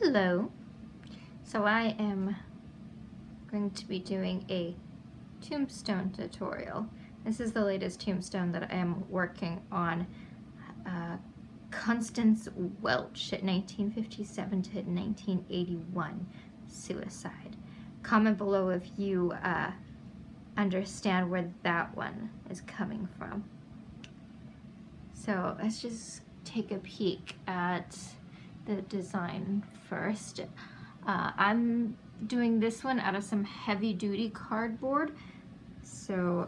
Hello. So I am going to be doing a Tombstone tutorial. This is the latest Tombstone that I am working on. Constance Welch at 1957 to 1981 suicide. Comment below if you understand where that one is coming from. So let's just take a peek at the design first. I'm doing this one out of some heavy-duty cardboard. So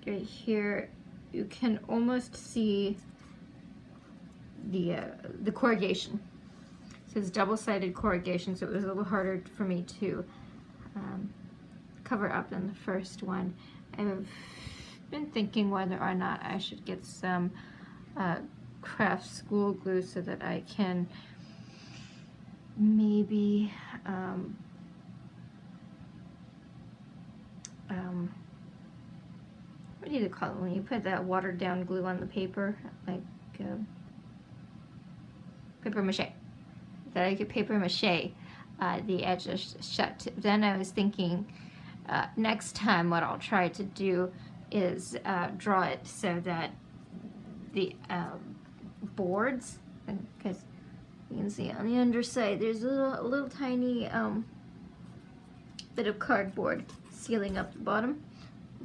right here you can almost see the corrugation. So it's double-sided corrugation, so it was a little harder for me to cover up than the first one. I've been thinking whether or not I should get some craft school glue so that I can maybe what do you call it when you put that watered down glue on the paper, like paper mache, that I could paper mache the edges shut. Then I was thinking next time what I'll try to do is draw it so that the boards, because you can see on the underside there's a little tiny bit of cardboard sealing up the bottom.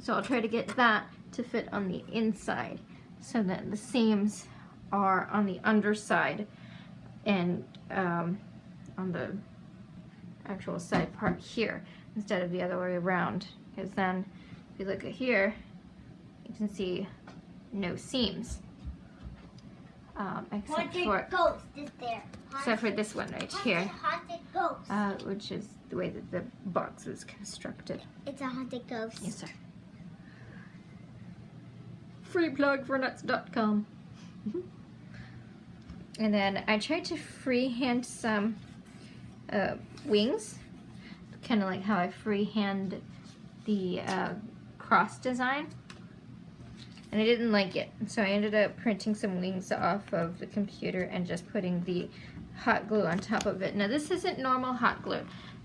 So I'll try to get that to fit on the inside so that the seams are on the underside and on the actual side part here instead of the other way around, because then if you look at here you can see no seams. Except for this one right here, which is the way that the box was constructed. It's a haunted ghost. Yes, sir. Free plug for nuts.com. And then I tried to freehand some wings, kind of like how I freehand the cross design. And I didn't like it, so I ended up printing some wings off of the computer and just putting the hot glue on top of it. Now this isn't normal hot glue.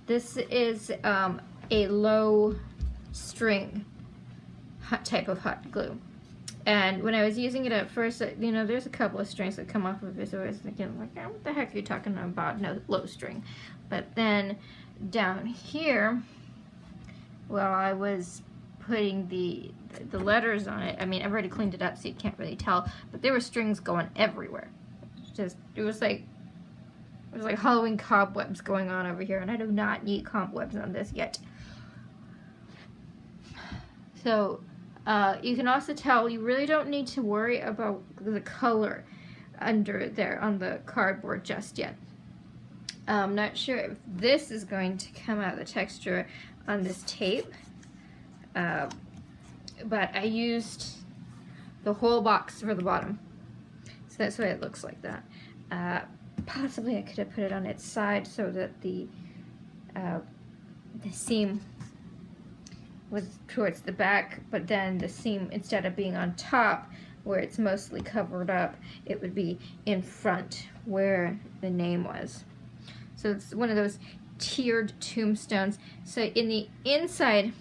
This is a low string type of hot glue. And when I was using it at first, you know, there's a couple of strings that come off of it, so I was thinking, like, oh, what the heck are you talking about? No, low string. But then down here, while I was putting the letters on it, I mean, I've already cleaned it up so you can't really tell, but there were strings going everywhere. It was like Halloween cobwebs going on over here, and I do not need cobwebs on this yet. So you can also tell you really don't need to worry about the color under there on the cardboard just yet. I'm not sure if this is going to come out, the texture on this tape. But I used the whole box for the bottom, so that's why it looks like that. Possibly I could have put it on its side so that the seam was towards the back, but then the seam, instead of being on top where it's mostly covered up, it would be in front where the name was. So it's one of those tiered tombstones. So in the inside,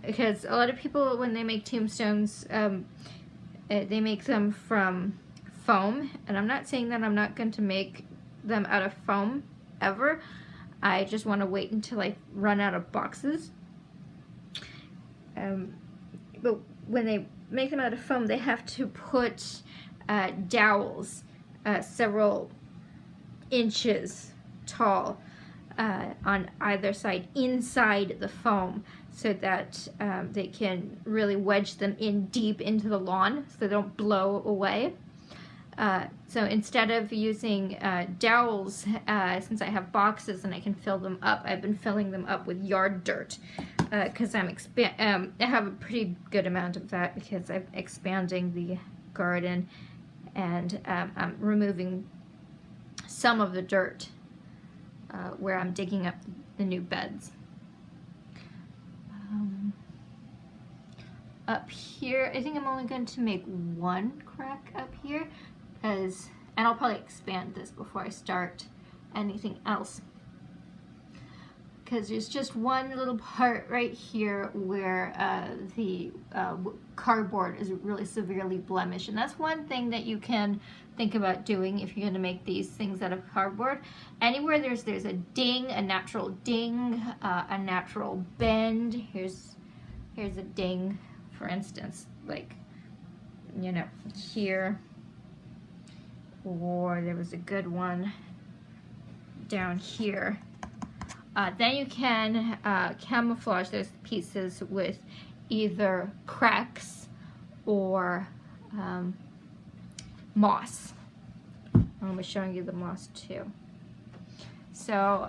because a lot of people, when they make tombstones, they make them from foam, and I'm not saying that I'm not going to make them out of foam ever. I just want to wait until I run out of boxes. But when they make them out of foam, they have to put dowels several inches tall on either side inside the foam, so that they can really wedge them in deep into the lawn so they don't blow away. So instead of using dowels, since I have boxes and I can fill them up, I've been filling them up with yard dirt, because I have a pretty good amount of that because I'm expanding the garden, and I'm removing some of the dirt where I'm digging up the new beds. Up here, I think I'm only going to make one crack up here, as And I'll probably expand this before I start anything else, because there's just one little part right here where the cardboard is really severely blemished, and that's one thing that you can think about doing if you're going to make these things out of cardboard. Anywhere there's a ding, a natural ding, a natural bend. Here's a ding, for instance, like, you know, here, or there was a good one down here. Then you can camouflage those pieces with either cracks or moss. I'm showing you the moss too. So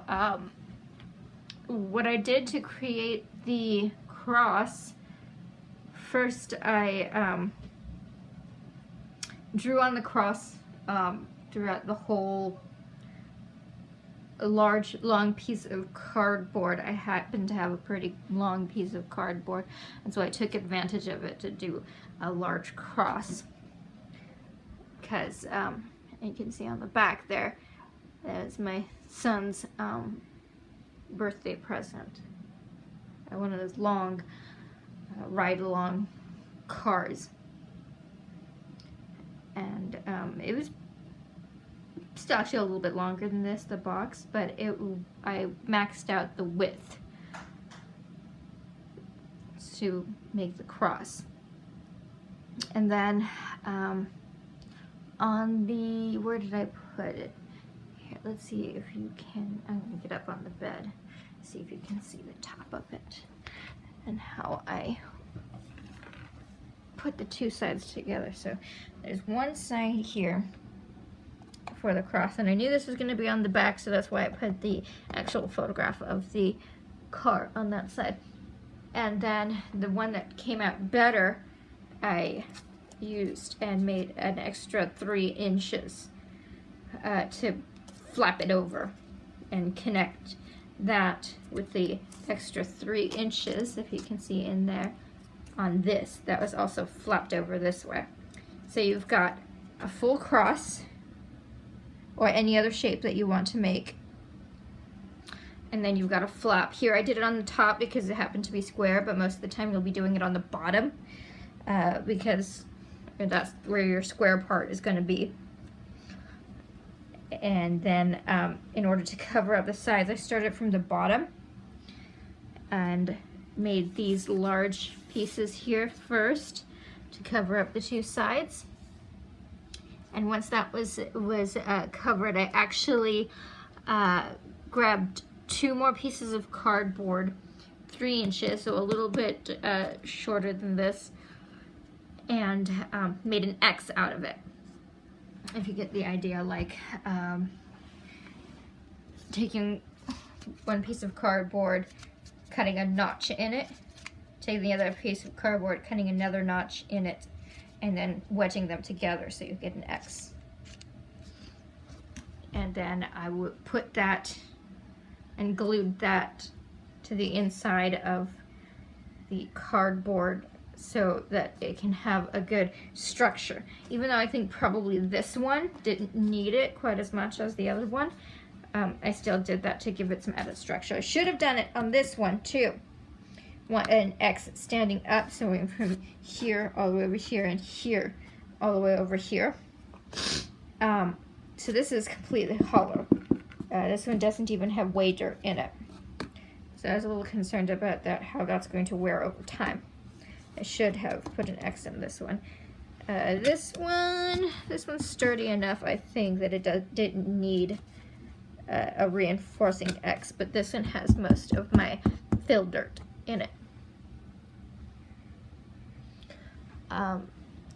what I did to create the cross, first I drew on the cross throughout the whole large long piece of cardboard. I happen to have a pretty long piece of cardboard, and so I took advantage of it to do a large cross, because you can see on the back there, that is my son's birthday present. One of those long ride-along cars, and it was still actually a little bit longer than this, the box, but I maxed out the width to make the cross. And then on the, where did I put it? Here, let's see if you can, I'm gonna get up on the bed, see if you can see the top of it and how I put the two sides together. So there's one side here for the cross, and I knew this was going to be on the back, so that's why I put the actual photograph of the car on that side. And then the one that came out better, I used and made an extra 3 inches to flap it over and connect that with the extra 3 inches, if you can see in there, on this that was also flapped over this way. So you've got a full cross, or any other shape that you want to make, and then you've got a flap. Here I did it on the top because it happened to be square, but most of the time you'll be doing it on the bottom because that's where your square part is going to be. And then in order to cover up the sides, I started from the bottom and made these large pieces here first to cover up the 2 sides. And once that was covered, I actually grabbed 2 more pieces of cardboard, 3 inches, so a little bit shorter than this, and made an X out of it. If you get the idea, like taking one piece of cardboard, cutting a notch in it, taking the other piece of cardboard, cutting another notch in it, and then wedging them together so you get an X. And then I would put that and glued that to the inside of the cardboard so that it can have a good structure. Even though I think probably this one didn't need it quite as much as the other one, I still did that to give it some added structure. I should have done it on this one too. An X standing up, so going from here all the way over here, and here all the way over here. So this is completely hollow. This one doesn't even have way dirt in it. So I was a little concerned about that, how that's going to wear over time. I should have put an X in this one. This one's sturdy enough, I think, that it didn't need a reinforcing X, but this one has most of my fill dirt in it.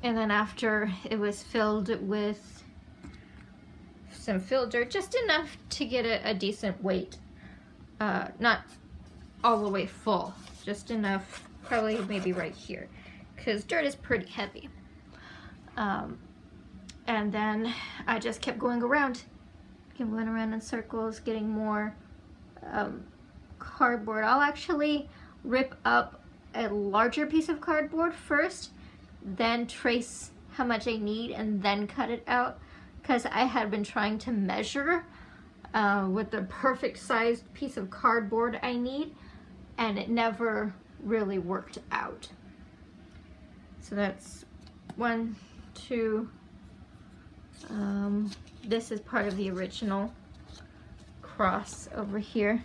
And then after it was filled with some fill dirt, just enough to get a decent weight, not all the way full, just enough, probably maybe right here, because dirt is pretty heavy. And then I just kept going around in circles, getting more cardboard. I'll actually rip up a larger piece of cardboard first, then trace how much I need, and then cut it out, because I had been trying to measure with the perfect sized piece of cardboard I need, and it never really worked out. So that's 1, 2, this is part of the original cross over here.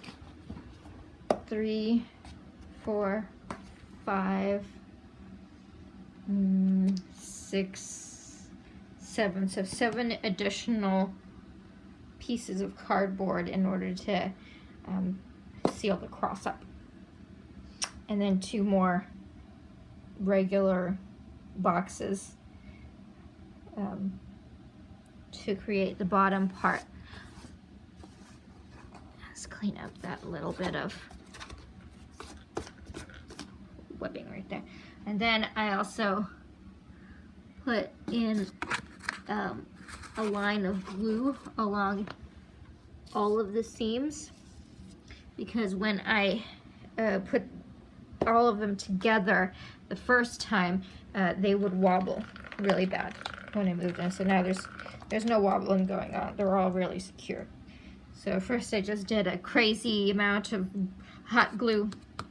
3, 4, 5, 6, 7. So 7 additional pieces of cardboard in order to seal the cross up. And then 2 more regular boxes to create the bottom part. Let's clean up that little bit of webbing right there. And then I also put in a line of glue along all of the seams, because when I put all of them together the first time, they would wobble really bad when I moved them. So now there's no wobbling going on. They're all really secure. So first I just did a crazy amount of hot glue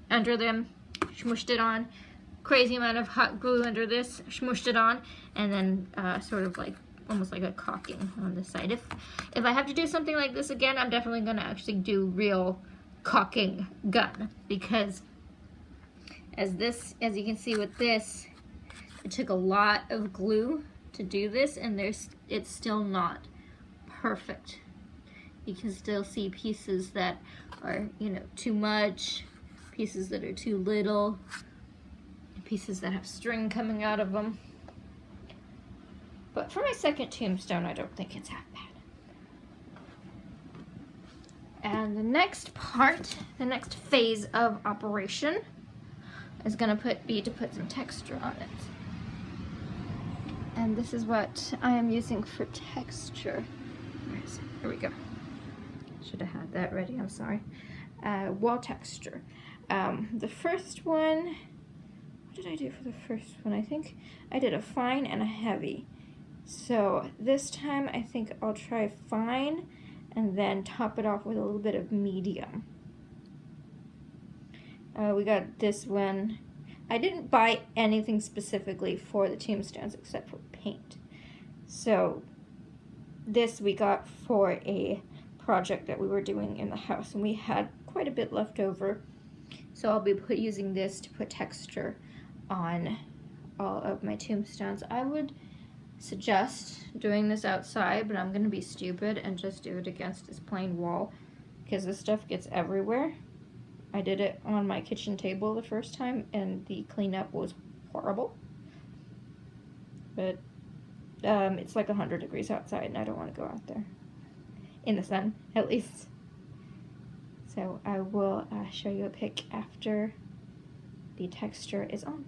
under them, smooshed it on, crazy amount of hot glue under this, smooshed it on, and then sort of like almost like a caulking on the side. If I have to do something like this again, I'm definitely gonna actually do real caulking gun, because as you can see with this, it took a lot of glue to do this, and it's still not perfect. You can still see pieces that are, you know, too much, pieces that are too little, pieces that have string coming out of them. But for my second tombstone, I don't think it's half bad. And the next part, the next phase of operation is gonna be to put some texture on it. And this is what I am using for texture. Where is it? Here we go. Should have had that ready, I'm sorry. Wall texture. The first one, what did I do for the first one? I think I did a fine and a heavy. So this time I think I'll try fine and then top it off with a little bit of medium. We got this one. I didn't buy anything specifically for the tombstones except for paint. So this we got for a project that we were doing in the house, and we had quite a bit left over. So I'll be using this to put texture on all of my tombstones. I would suggest doing this outside, but I'm gonna be stupid and just do it against this plain wall, because this stuff gets everywhere. I did it on my kitchen table the first time, and the cleanup was horrible. But it's like 100 degrees outside, and I don't want to go out there. In the sun, at least. So I will show you a pic after the texture is on.